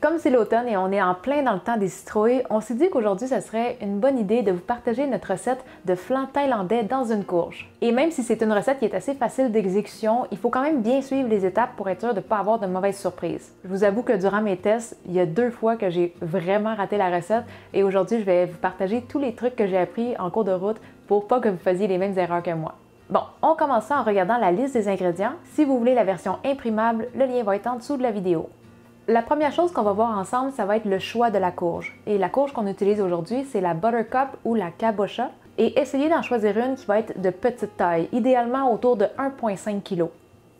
Comme c'est l'automne et on est en plein dans le temps des citrouilles, on s'est dit qu'aujourd'hui, ce serait une bonne idée de vous partager notre recette de flan thaïlandais dans une courge. Et même si c'est une recette qui est assez facile d'exécution, il faut quand même bien suivre les étapes pour être sûr de ne pas avoir de mauvaises surprises. Je vous avoue que durant mes tests, il y a 2 fois que j'ai vraiment raté la recette et aujourd'hui, je vais vous partager tous les trucs que j'ai appris en cours de route pour pas que vous fassiez les mêmes erreurs que moi. Bon, on commence ça en regardant la liste des ingrédients. Si vous voulez la version imprimable, le lien va être en dessous de la vidéo. La première chose qu'on va voir ensemble, ça va être le choix de la courge. Et la courge qu'on utilise aujourd'hui, c'est la Buttercup ou la Cabocha. Et essayez d'en choisir une qui va être de petite taille, idéalement autour de 1,5 kg.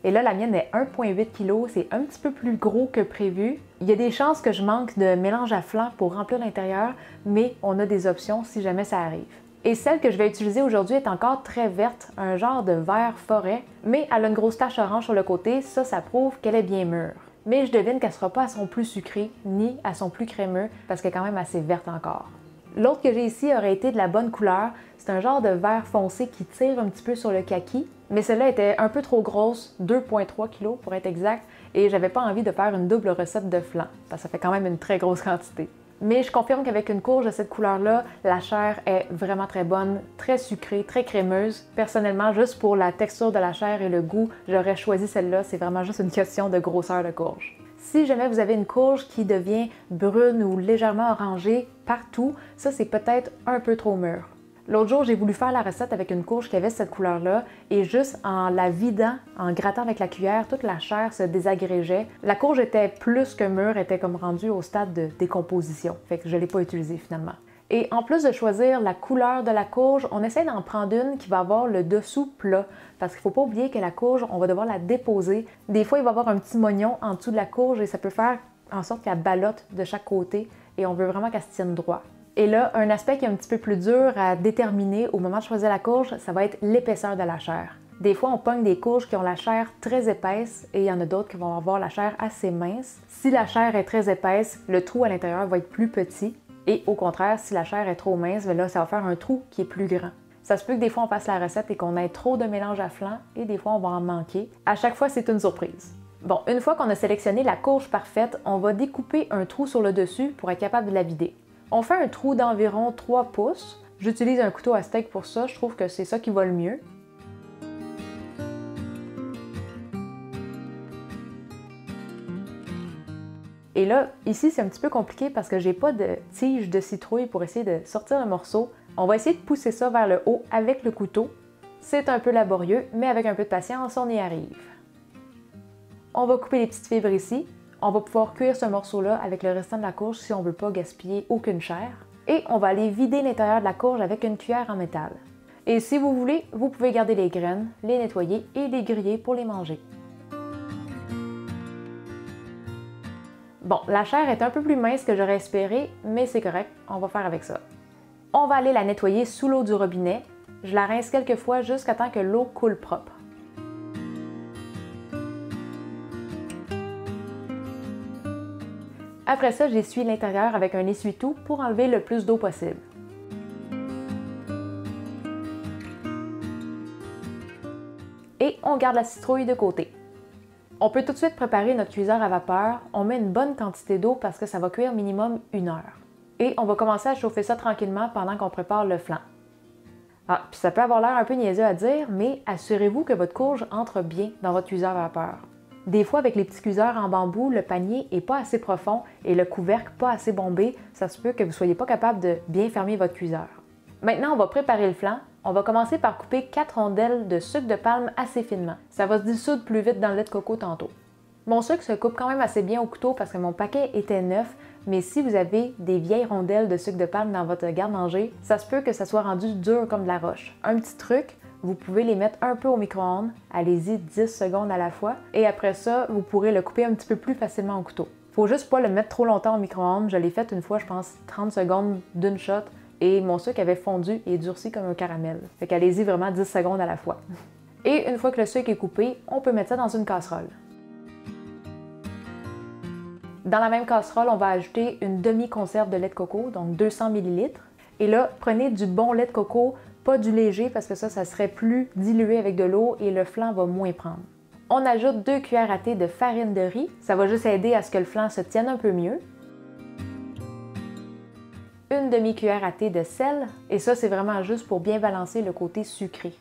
Et là, la mienne est 1,8 kg, c'est un petit peu plus gros que prévu. Il y a des chances que je manque de mélange à flan pour remplir l'intérieur, mais on a des options si jamais ça arrive. Et celle que je vais utiliser aujourd'hui est encore très verte, un genre de vert forêt, mais elle a une grosse tache orange sur le côté, ça prouve qu'elle est bien mûre. Mais je devine qu'elle ne sera pas à son plus sucré, ni à son plus crémeux, parce qu'elle est quand même assez verte encore. L'autre que j'ai ici aurait été de la bonne couleur, c'est un genre de vert foncé qui tire un petit peu sur le kaki, mais celle-là était un peu trop grosse, 2,3 kg pour être exact, et j'avais pas envie de faire une double recette de flan, parce que ça fait quand même une très grosse quantité. Mais je confirme qu'avec une courge de cette couleur-là, la chair est vraiment très bonne, très sucrée, très crémeuse. Personnellement, juste pour la texture de la chair et le goût, j'aurais choisi celle-là. C'est vraiment juste une question de grosseur de courge. Si jamais vous avez une courge qui devient brune ou légèrement orangée partout, ça c'est peut-être un peu trop mûr. L'autre jour, j'ai voulu faire la recette avec une courge qui avait cette couleur-là et juste en la vidant, en grattant avec la cuillère, toute la chair se désagrégeait. La courge était plus que mûre, était comme rendue au stade de décomposition. Fait que je ne l'ai pas utilisée finalement. Et en plus de choisir la couleur de la courge, on essaie d'en prendre une qui va avoir le dessous plat. Parce qu'il ne faut pas oublier que la courge, on va devoir la déposer. Des fois, il va y avoir un petit mognon en dessous de la courge et ça peut faire en sorte qu'elle ballotte de chaque côté et on veut vraiment qu'elle se tienne droit. Et là, un aspect qui est un petit peu plus dur à déterminer au moment de choisir la courge, ça va être l'épaisseur de la chair. Des fois, on pogne des courges qui ont la chair très épaisse et il y en a d'autres qui vont avoir la chair assez mince. Si la chair est très épaisse, le trou à l'intérieur va être plus petit. Et au contraire, si la chair est trop mince, là, ça va faire un trou qui est plus grand. Ça se peut que des fois, on fasse la recette et qu'on ait trop de mélange à flan et des fois, on va en manquer. À chaque fois, c'est une surprise. Bon, une fois qu'on a sélectionné la courge parfaite, on va découper un trou sur le dessus pour être capable de la vider. On fait un trou d'environ 3 pouces. J'utilise un couteau à steak pour ça, je trouve que c'est ça qui va le mieux. Et là, ici, c'est un petit peu compliqué parce que j'ai pas de tige de citrouille pour essayer de sortir le morceau. On va essayer de pousser ça vers le haut avec le couteau. C'est un peu laborieux, mais avec un peu de patience, on y arrive. On va couper les petites fibres ici. On va pouvoir cuire ce morceau-là avec le restant de la courge si on ne veut pas gaspiller aucune chair. Et on va aller vider l'intérieur de la courge avec une cuillère en métal. Et si vous voulez, vous pouvez garder les graines, les nettoyer et les griller pour les manger. Bon, la chair est un peu plus mince que j'aurais espéré, mais c'est correct, on va faire avec ça. On va aller la nettoyer sous l'eau du robinet. Je la rince quelques fois jusqu'à temps que l'eau coule propre. Après ça, j'essuie l'intérieur avec un essuie-tout pour enlever le plus d'eau possible. Et on garde la citrouille de côté. On peut tout de suite préparer notre cuiseur à vapeur. On met une bonne quantité d'eau parce que ça va cuire minimum 1 heure. Et on va commencer à chauffer ça tranquillement pendant qu'on prépare le flan. Ah, puis ça peut avoir l'air un peu niaiseux à dire, mais assurez-vous que votre courge entre bien dans votre cuiseur à vapeur. Des fois, avec les petits cuiseurs en bambou, le panier n'est pas assez profond et le couvercle pas assez bombé, ça se peut que vous ne soyez pas capable de bien fermer votre cuiseur. Maintenant, on va préparer le flan. On va commencer par couper 4 rondelles de sucre de palme assez finement. Ça va se dissoudre plus vite dans le lait de coco tantôt. Mon sucre se coupe quand même assez bien au couteau parce que mon paquet était neuf, mais si vous avez des vieilles rondelles de sucre de palme dans votre garde-manger, ça se peut que ça soit rendu dur comme de la roche. Un petit truc, vous pouvez les mettre un peu au micro-ondes, allez-y 10 secondes à la fois, et après ça, vous pourrez le couper un petit peu plus facilement au couteau. Faut juste pas le mettre trop longtemps au micro-ondes, je l'ai fait une fois, je pense, 30 secondes d'une shot, et mon sucre avait fondu et durci comme un caramel. Fait qu'allez-y vraiment 10 secondes à la fois. Et une fois que le sucre est coupé, on peut mettre ça dans une casserole. Dans la même casserole, on va ajouter une demi-conserve de lait de coco, donc 200 ml. Et là, prenez du bon lait de coco, pas du léger parce que ça serait plus dilué avec de l'eau et le flan va moins prendre. On ajoute 2 cuillères à thé de farine de riz. Ça va juste aider à ce que le flan se tienne un peu mieux. une demi-cuillère à thé de sel, et ça c'est vraiment juste pour bien balancer le côté sucré.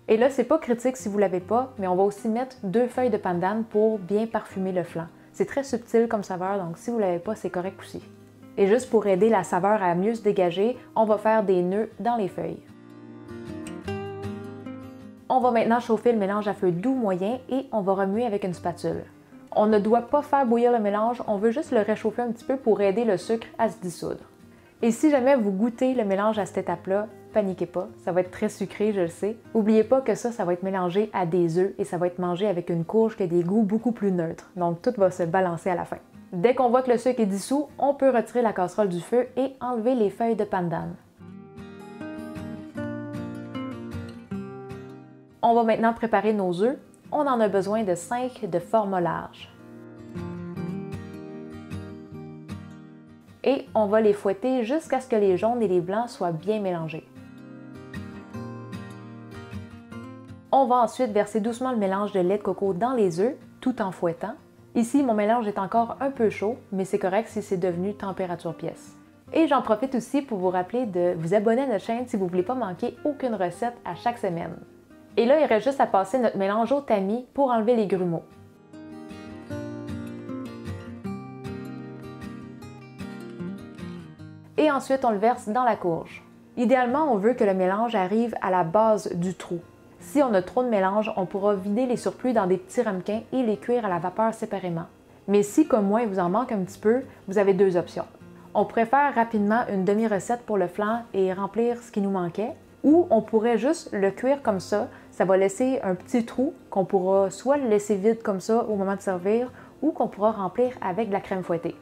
Et là, c'est pas critique si vous l'avez pas, mais on va aussi mettre 2 feuilles de pandan pour bien parfumer le flan. C'est très subtil comme saveur, donc si vous l'avez pas, c'est correct aussi. Et juste pour aider la saveur à mieux se dégager, on va faire des nœuds dans les feuilles. On va maintenant chauffer le mélange à feu doux moyen et on va remuer avec une spatule. On ne doit pas faire bouillir le mélange, on veut juste le réchauffer un petit peu pour aider le sucre à se dissoudre. Et si jamais vous goûtez le mélange à cette étape-là, paniquez pas, ça va être très sucré, je le sais. N'oubliez pas que ça va être mélangé à des œufs et ça va être mangé avec une courge qui a des goûts beaucoup plus neutres. Donc tout va se balancer à la fin. Dès qu'on voit que le sucre est dissous, on peut retirer la casserole du feu et enlever les feuilles de pandan. On va maintenant préparer nos œufs. On en a besoin de 5 de format large. Et on va les fouetter jusqu'à ce que les jaunes et les blancs soient bien mélangés. On va ensuite verser doucement le mélange de lait de coco dans les œufs, tout en fouettant. Ici, mon mélange est encore un peu chaud, mais c'est correct si c'est devenu température pièce. Et j'en profite aussi pour vous rappeler de vous abonner à notre chaîne si vous ne voulez pas manquer aucune recette à chaque semaine. Et là, il reste juste à passer notre mélange au tamis pour enlever les grumeaux. Et ensuite, on le verse dans la courge. Idéalement, on veut que le mélange arrive à la base du trou. Si on a trop de mélange, on pourra vider les surplus dans des petits ramequins et les cuire à la vapeur séparément. Mais si, comme moi, il vous en manque un petit peu, vous avez 2 options. On pourrait faire rapidement une demi-recette pour le flan et remplir ce qui nous manquait, ou on pourrait juste le cuire comme ça va laisser un petit trou qu'on pourra soit le laisser vide comme ça au moment de servir, ou qu'on pourra remplir avec de la crème fouettée.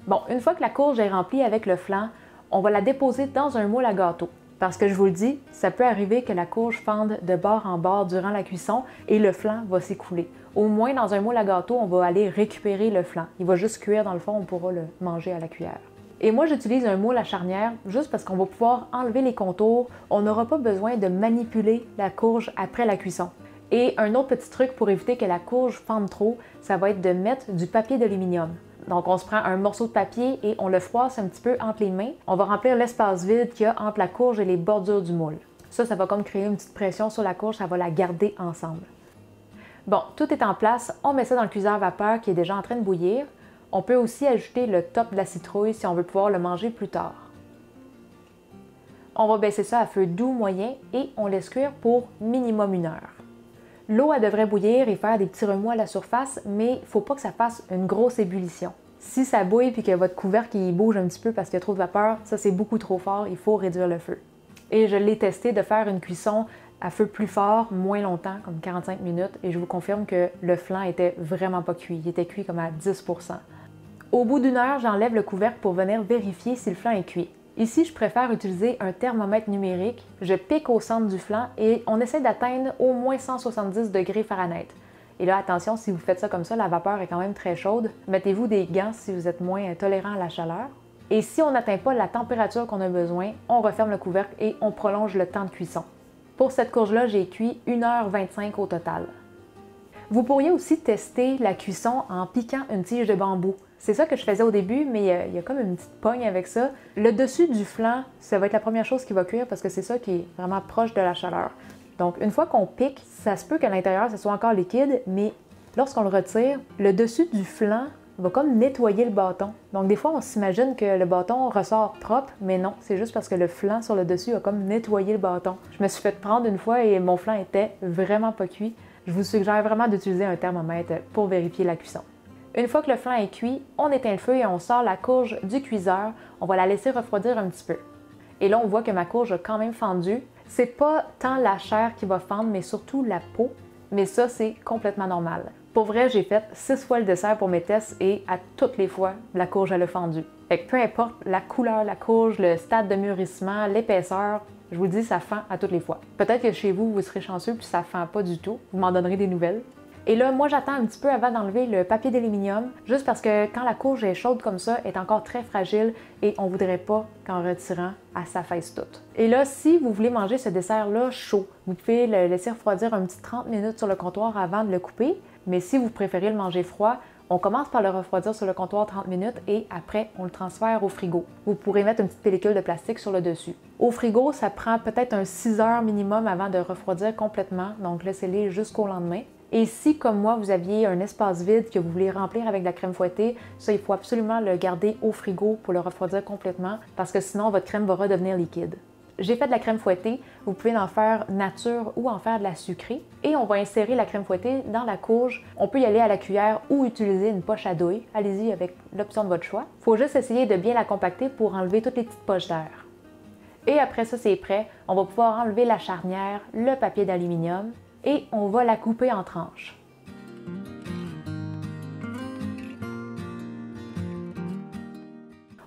Bon, une fois que la courge est remplie avec le flan, on va la déposer dans un moule à gâteau. Parce que je vous le dis, ça peut arriver que la courge fende de bord en bord durant la cuisson et le flan va s'écouler. Au moins, dans un moule à gâteau, on va aller récupérer le flan. Il va juste cuire dans le fond, on pourra le manger à la cuillère. Et moi, j'utilise un moule à charnière juste parce qu'on va pouvoir enlever les contours. On n'aura pas besoin de manipuler la courge après la cuisson. Et un autre petit truc pour éviter que la courge fende trop, ça va être de mettre du papier d'aluminium. Donc, on se prend un morceau de papier et on le froisse un petit peu entre les mains. On va remplir l'espace vide qu'il y a entre la courge et les bordures du moule. Ça va comme créer une petite pression sur la courge, ça va la garder ensemble. Bon, tout est en place. On met ça dans le cuiseur vapeur qui est déjà en train de bouillir. On peut aussi ajouter le top de la citrouille si on veut pouvoir le manger plus tard. On va baisser ça à feu doux moyen et on laisse cuire pour minimum 1 heure. L'eau, elle devrait bouillir et faire des petits remous à la surface, mais il ne faut pas que ça fasse une grosse ébullition. Si ça bouille et que votre couvercle il bouge un petit peu parce qu'il y a trop de vapeur, ça c'est beaucoup trop fort, il faut réduire le feu. Et je l'ai testé de faire une cuisson à feu plus fort, moins longtemps, comme 45 minutes, et je vous confirme que le flan était vraiment pas cuit, il était cuit comme à 10%. Au bout d'1 heure, j'enlève le couvercle pour venir vérifier si le flan est cuit. Ici, je préfère utiliser un thermomètre numérique. Je pique au centre du flan et on essaie d'atteindre au moins 170 degrés Fahrenheit. Et là, attention, si vous faites ça comme ça, la vapeur est quand même très chaude. Mettez-vous des gants si vous êtes moins tolérant à la chaleur. Et si on n'atteint pas la température qu'on a besoin, on referme le couvercle et on prolonge le temps de cuisson. Pour cette courge-là, j'ai cuit 1h25 au total. Vous pourriez aussi tester la cuisson en piquant une tige de bambou. C'est ça que je faisais au début, mais il y a comme une petite pogne avec ça. Le dessus du flan, ça va être la première chose qui va cuire parce que c'est ça qui est vraiment proche de la chaleur. Donc, une fois qu'on pique, ça se peut qu'à l'intérieur, ça soit encore liquide, mais lorsqu'on le retire, le dessus du flan va comme nettoyer le bâton. Donc, des fois, on s'imagine que le bâton ressort propre, mais non, c'est juste parce que le flan sur le dessus a comme nettoyé le bâton. Je me suis fait prendre une fois et mon flan était vraiment pas cuit. Je vous suggère vraiment d'utiliser un thermomètre pour vérifier la cuisson. Une fois que le flan est cuit, on éteint le feu et on sort la courge du cuiseur. On va la laisser refroidir un petit peu. Et là, on voit que ma courge a quand même fendu. C'est pas tant la chair qui va fendre, mais surtout la peau. Mais ça, c'est complètement normal. Pour vrai, j'ai fait 6 fois le dessert pour mes tests et à toutes les fois, la courge, elle a fendu. Fait que peu importe la couleur de la courge, le stade de mûrissement, l'épaisseur, je vous dis, ça fend à toutes les fois. Peut-être que chez vous, vous serez chanceux puis ça fend pas du tout. Vous m'en donnerez des nouvelles. Et là, moi, j'attends un petit peu avant d'enlever le papier d'aluminium, juste parce que quand la courge est chaude comme ça, elle est encore très fragile et on voudrait pas qu'en retirant, elle s'affaisse toute. Et là, si vous voulez manger ce dessert-là chaud, vous pouvez le laisser refroidir un petit 30 minutes sur le comptoir avant de le couper, mais si vous préférez le manger froid, On commence par le refroidir sur le comptoir 30 minutes et après, on le transfère au frigo. Vous pourrez mettre une petite pellicule de plastique sur le dessus. Au frigo, ça prend peut-être un 6 heures minimum avant de refroidir complètement, donc laissez-les jusqu'au lendemain. Et si, comme moi, vous aviez un espace vide que vous voulez remplir avec de la crème fouettée, ça, il faut absolument le garder au frigo pour le refroidir complètement parce que sinon, votre crème va redevenir liquide. J'ai fait de la crème fouettée, vous pouvez en faire nature ou en faire de la sucrée. Et on va insérer la crème fouettée dans la courge. On peut y aller à la cuillère ou utiliser une poche à douille. Allez-y avec l'option de votre choix. Il faut juste essayer de bien la compacter pour enlever toutes les petites poches d'air. Et après ça, c'est prêt. On va pouvoir enlever la charnière, le papier d'aluminium et on va la couper en tranches.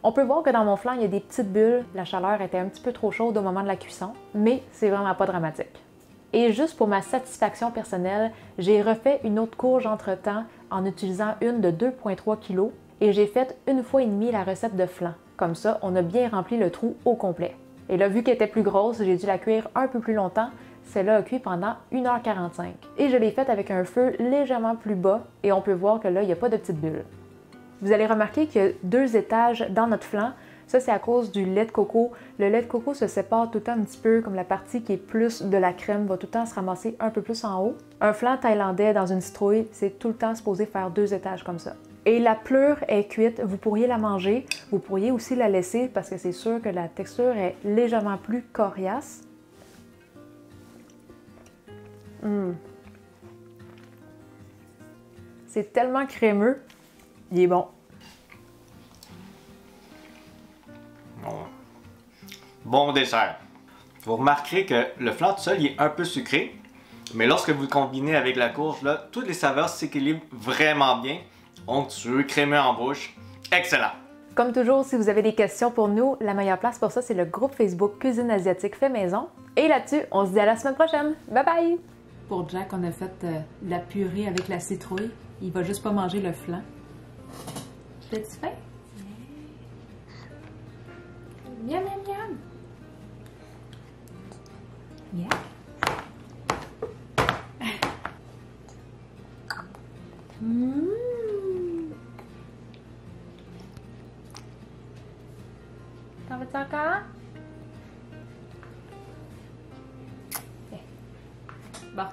On peut voir que dans mon flan, il y a des petites bulles. La chaleur était un petit peu trop chaude au moment de la cuisson, mais c'est vraiment pas dramatique. Et juste pour ma satisfaction personnelle, j'ai refait une autre courge entre-temps en utilisant une de 2,3 kg et j'ai fait 1,5 fois la recette de flan. Comme ça, on a bien rempli le trou au complet. Et là, vu qu'elle était plus grosse, j'ai dû la cuire un peu plus longtemps. Celle-là a cuit pendant 1h45. Et je l'ai faite avec un feu légèrement plus bas et on peut voir que là, il n'y a pas de petites bulles. Vous allez remarquer qu'il y a 2 étages dans notre flan. Ça, c'est à cause du lait de coco. Le lait de coco se sépare tout le temps un petit peu, comme la partie qui est plus de la crème va tout le temps se ramasser un peu plus en haut. Un flan thaïlandais dans une citrouille, c'est tout le temps supposé faire 2 étages comme ça. Et la pleure est cuite, vous pourriez la manger, vous pourriez aussi la laisser parce que c'est sûr que la texture est légèrement plus coriace. C'est tellement crémeux, il est bon. Bon dessert. Vous remarquerez que le flan tout seul il est un peu sucré, mais lorsque vous le combinez avec la courge, là, toutes les saveurs s'équilibrent vraiment bien. Onctueux, crémeux en bouche, excellent! Comme toujours, si vous avez des questions pour nous, la meilleure place pour ça, c'est le groupe Facebook Cuisine Asiatique Fait Maison. Et là-dessus, on se dit à la semaine prochaine. Bye bye! Pour Jack, on a fait de la purée avec la citrouille. Il va juste pas manger le flan. T'as-tu faim? Miam, miam, miam! Yeah! T'en veux-tu encore? Bon.